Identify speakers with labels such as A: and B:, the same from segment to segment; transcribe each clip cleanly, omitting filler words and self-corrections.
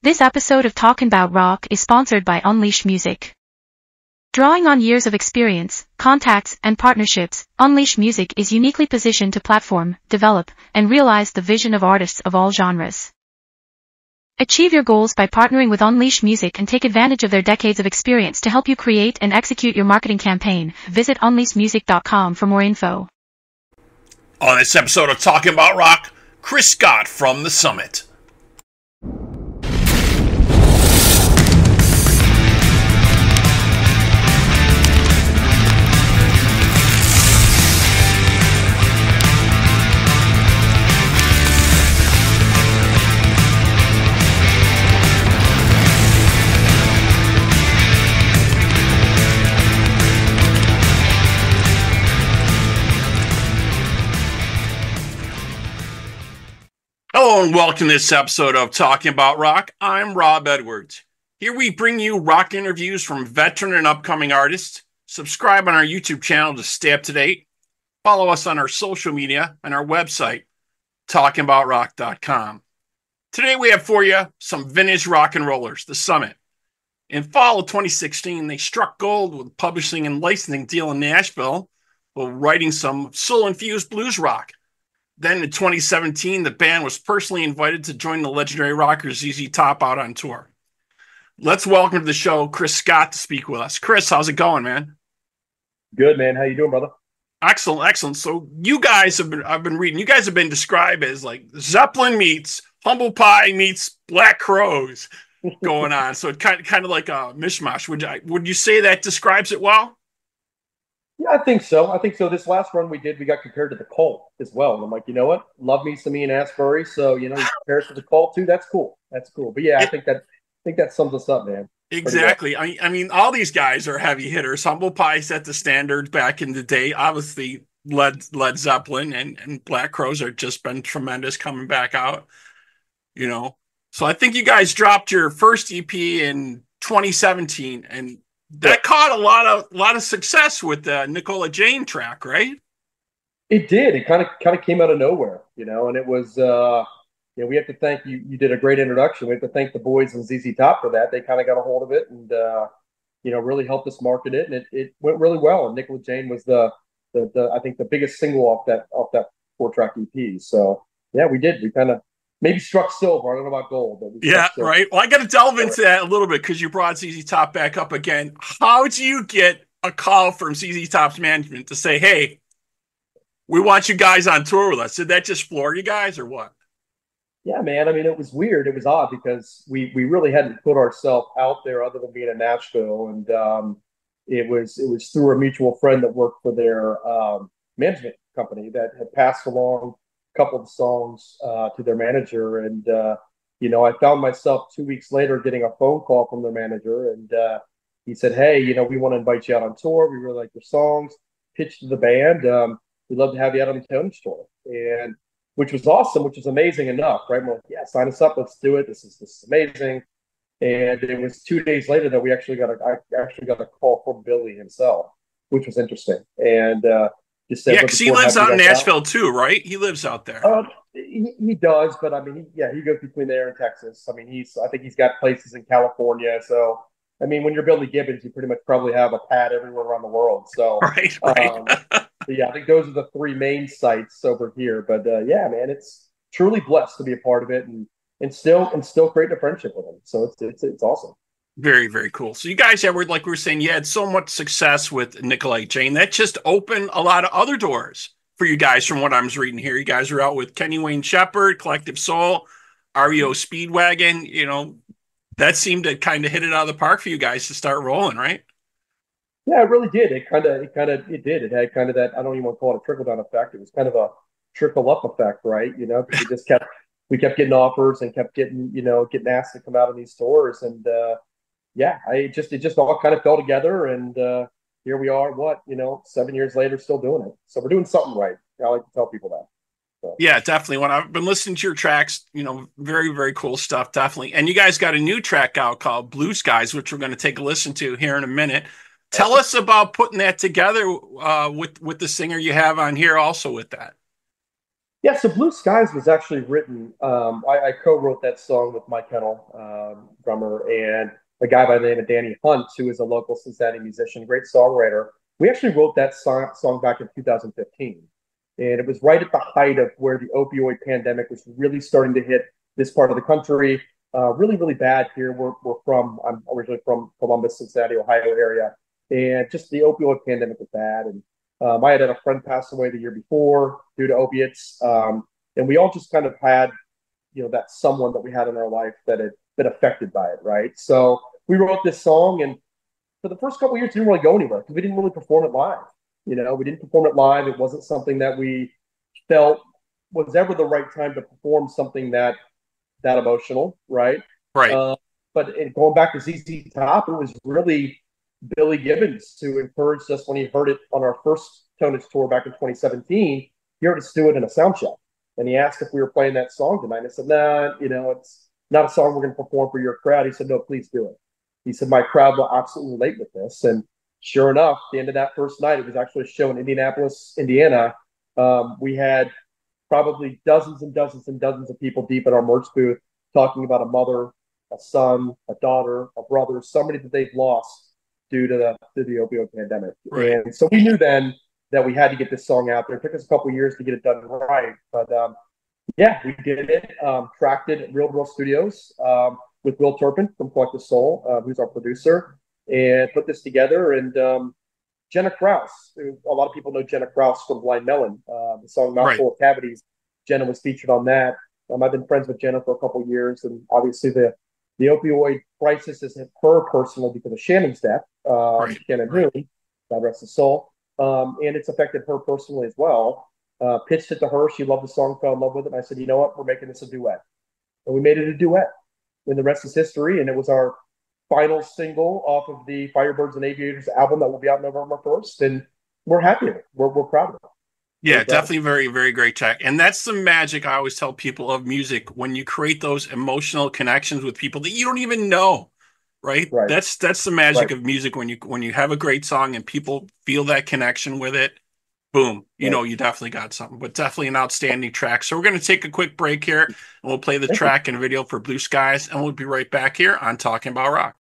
A: This episode of Talkin' About Rock is sponsored by Unleash Music. Drawing on years of experience, contacts, and partnerships, Unleash Music is uniquely positioned to platform, develop, and realize the vision of artists of all genres. Achieve your goals by partnering with Unleash Music and take advantage of their decades of experience to help you create and execute your marketing campaign. Visit unleashmusic.com for more info.
B: On this episode of Talking About Rock, Chris Scott from The Summit. Hello and welcome to this episode of Talking About Rock. I'm Rob Edwards. Here we bring you rock interviews from veteran and upcoming artists. Subscribe on our YouTube channel to stay up to date. Follow us on our social media and our website, talkingaboutrock.com. Today we have for you some vintage rock and rollers, The Summit. In fall of 2016, they struck gold with a publishing and licensing deal in Nashville while writing some soul-infused blues rock. Then in 2017, the band was personally invited to join the legendary rocker ZZ Top out on tour. Let's welcome to the show Chris Scott to speak with us. Chris, how's it going, man?
C: Good, man. How you doing, brother?
B: Excellent, excellent. So you guys I've been reading, you guys have been described as like Zeppelin meets Humble Pie meets Black Crowes going on. So it kind of like a mishmash. Would you say that describes it well?
C: Yeah, I think so. This last run we did, we got compared to the Cult as well. And I'm like, you know what? Love me some Ian Astbury. So, you compare us to the Cult too. That's cool. But yeah, I think that sums us up, man.
B: Exactly. Well. I mean, all these guys are heavy hitters. Humble Pie set the standard back in the day. Obviously, Led Zeppelin and Black Crowes are just been tremendous coming back out. So I think you guys dropped your first EP in 2017, and that caught a lot of success with the Nicola Jane track, right?
C: It did. It kind of came out of nowhere, and it was we have to thank you. You did a great introduction. We have to thank the boys in ZZ Top for that. They kind of got a hold of it and really helped us market it, and it went really well. And Nicola Jane was the I think the biggest single off that 4-track EP. So yeah, we did. We kind of maybe struck silver. I don't know about gold. But
B: yeah, right. Well, I got to delve into that a little bit because you brought ZZ Top back up again. How do you get a call from ZZ Top's management to say, hey, we want you guys on tour with us? Did that just floor you guys or what?
C: Yeah, man. I mean, it was weird. It was odd because we really hadn't put ourselves out there other than being in Nashville. And it was through a mutual friend that worked for their management company that had passed along couple of songs to their manager, and I found myself 2 weeks later getting a phone call from their manager, and he said, hey, we want to invite you out on tour. We really like your songs. Pitched to the band. We'd love to have you out on the Tonnage Tour, and which was awesome, which was amazing enough, right? We're like, yeah, sign us up. Let's do it. This is amazing. And it was 2 days later that I actually got a call from Billy himself, which was interesting. And
B: yeah, because he lives out in Nashville too, right? He lives out there.
C: He does, but I mean, he goes between there and Texas. I mean, I think he's got places in California. So, I mean, when you're Billy Gibbons, you pretty much probably have a pad everywhere around the world. So,
B: right.
C: Yeah, I think those are the three main sites over here. But yeah, man, it's truly blessed to be a part of it and still creating a friendship with him. So it's awesome.
B: Very, very cool. So you guys like we were saying, you had so much success with Nicola Jane. That just opened a lot of other doors for you guys from what I'm reading here. You guys are out with Kenny Wayne Shepherd, Collective Soul, REO Speedwagon. That seemed to kind of hit it out of the park for you guys to start rolling, right?
C: Yeah, it really did. It did. It had kind of that, I don't even want to call it a trickle-down effect. It was kind of a trickle-up effect, right? Because we kept getting offers and kept getting asked to come out on these tours, and yeah, it just all kind of fell together, and here we are. 7 years later, still doing it. So we're doing something right. I like to tell people that. So.
B: Yeah, definitely. When I've been listening to your tracks, very, very cool stuff, definitely. And you guys got a new track out called Blue Skies, which we're going to take a listen to here in a minute. Tell us about putting that together with the singer you have on here, also with that.
C: Yeah, so Blue Skies was actually written. I co-wrote that song with Mike Hennel, drummer, and a guy by the name of Danny Hunt, who is a local Cincinnati musician, great songwriter. We actually wrote that song back in 2015. And it was right at the height of where the opioid pandemic was really starting to hit this part of the country. Really, really bad here. I'm originally from Columbus, Cincinnati, Ohio area. And just the opioid pandemic was bad. And I had a friend pass away the year before due to opiates. And we all just kind of had, that someone that we had in our life that had been affected by it, right? So we wrote this song, and for the first couple of years, it didn't really go anywhere because we didn't really perform it live. We didn't perform it live. It wasn't something that we felt was ever the right time to perform something that emotional, right?
B: Right.
C: But going back to ZZ Top, it was really Billy Gibbons who encouraged us when he heard it on our first Tonnage Tour back in 2017. He heard us do it in a sound check, and he asked if we were playing that song tonight. And I said, "Nah, it's not a song we're going to perform for your crowd." He said, "No, please do it." He said, "My crowd will absolutely relate with this." And sure enough, the end of that first night, it was actually a show in Indianapolis, Indiana. We had probably dozens and dozens and dozens of people deep in our merch booth talking about a mother, a son, a daughter, a brother, somebody that they've lost due to the opioid pandemic.
B: Right.
C: And so we knew then that we had to get this song out there. It took us a couple of years to get it done right. But yeah, we did it, tracked it at Real Studios with Will Turpin from Collective Soul, who's our producer, and put this together. And Jena Kraus, a lot of people know Jena Kraus from Blind Melon, the song Mouthful of Cavities. Jena was featured on that. I've been friends with Jena for a couple of years, and obviously the opioid crisis has hit her personally because of Shannon's death, Shannon Hoon, God rest his soul, and it's affected her personally as well. Pitched it to her. She loved the song, fell in love with it. And I said, "You know what? We're making this a duet." And we made it a duet. And the rest is history. And it was our final single off of the Firebirds and Aviators album that will be out November 1st. And we're happy with it. We're proud of it.
B: Yeah, definitely very, very great track. And that's the magic I always tell people of music, when you create those emotional connections with people that you don't even know, right? That's the magic of music. When you have a great song and people feel that connection with it, boom, you know you definitely got something. But definitely an outstanding track. So we're going to take a quick break here, and we'll play the track and video for Blue Skies, and we'll be right back here on Talking About Rock.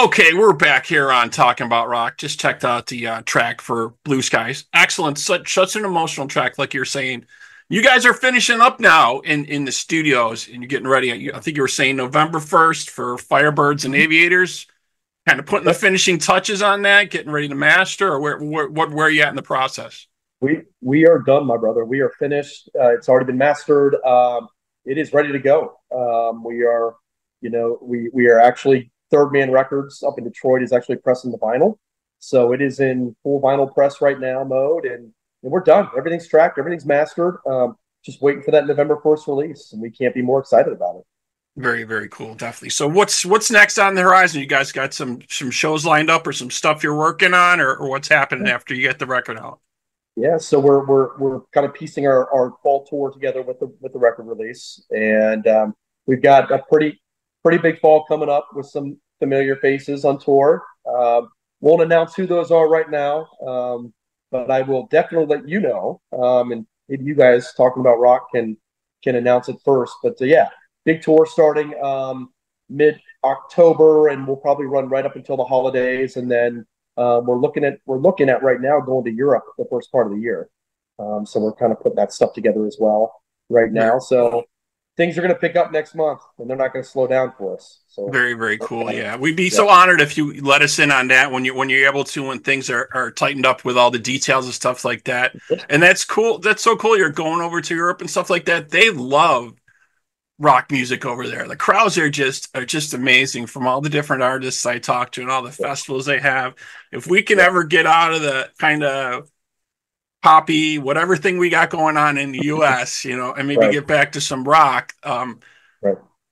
B: Okay, we're back here on Talking About Rock. Just checked out the track for Blue Skies. Excellent. Such an emotional track, like you're saying. You guys are finishing up now in the studios, and you're getting ready. I think you were saying November 1st for Firebirds and Aviators. Kind of putting the finishing touches on that, getting ready to master, or where are you at in the process?
C: We are done, my brother. We are finished. It's already been mastered. It is ready to go. We are, we are actually Third Man Records up in Detroit is actually pressing the vinyl, so it is in full vinyl press right now mode, and we're done. Everything's tracked, everything's mastered. Just waiting for that November 1st release, and we can't be more excited about it.
B: Very, very cool, definitely. So what's next on the horizon? You guys got some shows lined up, or some stuff you're working on, or what's happening after you get the record out?
C: Yeah, so we're kind of piecing our fall tour together with the record release, and we've got a pretty big fall coming up with some familiar faces on tour. Won't announce who those are right now, but I will definitely let you know. And maybe you guys talking about rock can announce it first. But yeah, big tour starting mid-October, and we'll probably run right up until the holidays, and then we're looking at right now going to Europe the first part of the year. So we're kind of putting that stuff together as well right now. So things are going to pick up next month, and they're not going to slow down for us. So
B: very, very cool. Yeah, we'd be so honored if you let us in on that when you're able to, when things are tightened up with all the details and stuff like that. And that's cool. That's so cool. You're going over to Europe and stuff like that. They love rock music over there. The crowds are just amazing, from all the different artists I talk to and all the festivals they have. If we can ever get out of the kind of poppy, whatever thing we got going on in the US, and maybe get back to some rock, I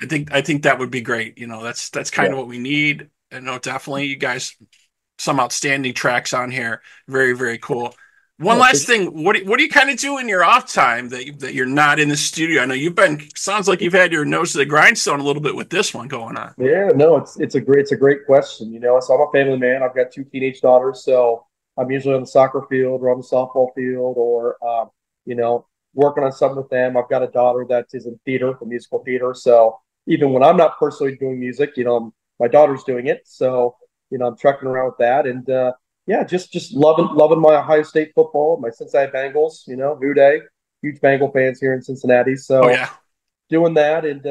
B: think that would be great. That's kind of what we need. Definitely you guys, some outstanding tracks on here. Very, very cool. One last thing, what do you kind of do in your off time that you're not in the studio? I know sounds like you've had your nose to the grindstone a little bit with this one going on.
C: Yeah, no, it's a great question. So I'm a family man. I've got 2 teenage daughters, so I'm usually on the soccer field or on the softball field, or working on something with them. I've got a daughter that is in theater, the musical theater. So even when I'm not personally doing music, my daughter's doing it. So I'm trekking around with that, and yeah, just loving my Ohio State football, my Cincinnati Bengals, Vue Day, huge Bengal fans here in Cincinnati. So doing that, and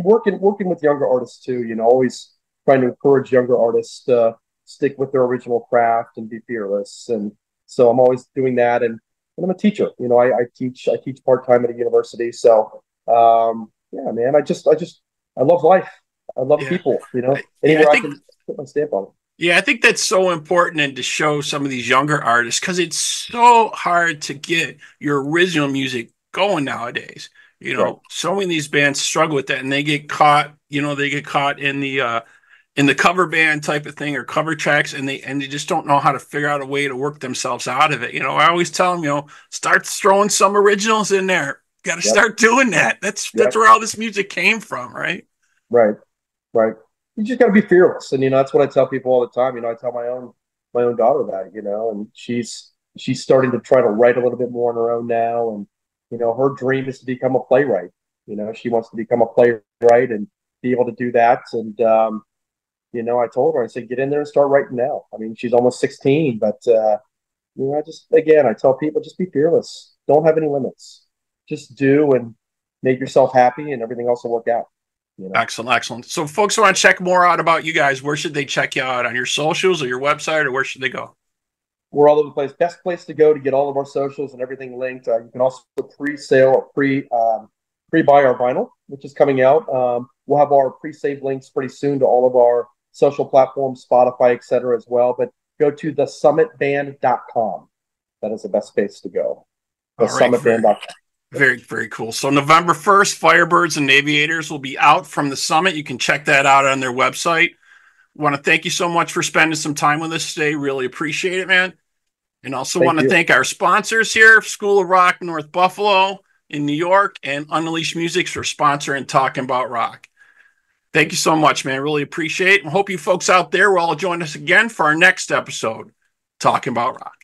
C: working with younger artists too, always trying to encourage younger artists to stick with their original craft and be fearless. And so I'm always doing that, and I'm a teacher. I teach part-time at a university. So yeah, man, I love life. I love people, anywhere I can put my stamp on it.
B: Yeah, I think that's so important, and to show some of these younger artists, because it's so hard to get your original music going nowadays. So many of these bands struggle with that, and they get caught. They get caught in the cover band type of thing, or cover tracks, and they just don't know how to figure out a way to work themselves out of it. I always tell them, start throwing some originals in there. Got to start doing that. That's where all this music came from, right?
C: Right. You just got to be fearless, and that's what I tell people all the time. I tell my own daughter that, and she's starting to try to write a little bit more on her own now, and her dream is to become a playwright. She wants to become a playwright and be able to do that. And I told her, I said, get in there and start writing now. I mean, she's almost 16, but I tell people, just be fearless. Don't have any limits. Just do and make yourself happy, and everything else will work out.
B: Excellent. So folks who want to check more out about you guys, where should they check you out? On your socials or your website, or where should they go?
C: We're all over the place. Best place to go to get all of our socials and everything linked. You can also pre-sale or pre-buy our vinyl, which is coming out. We'll have our pre-save links pretty soon to all of our social platforms, Spotify, etc. as well. But go to thesummitband.com. That is the best place to go. Thesummitband.com.
B: Very, very cool. So November 1st, Firebirds and Aviators will be out from the Summit. You can check that out on their website. I want to thank you so much for spending some time with us today. Really appreciate it, man. And also want to thank our sponsors here, School of Rock North Buffalo in New York, and Unleashed Music for sponsoring Talking About Rock. Thank you so much, man. Really appreciate it. And hope you folks out there will all join us again for our next episode, Talking About Rock.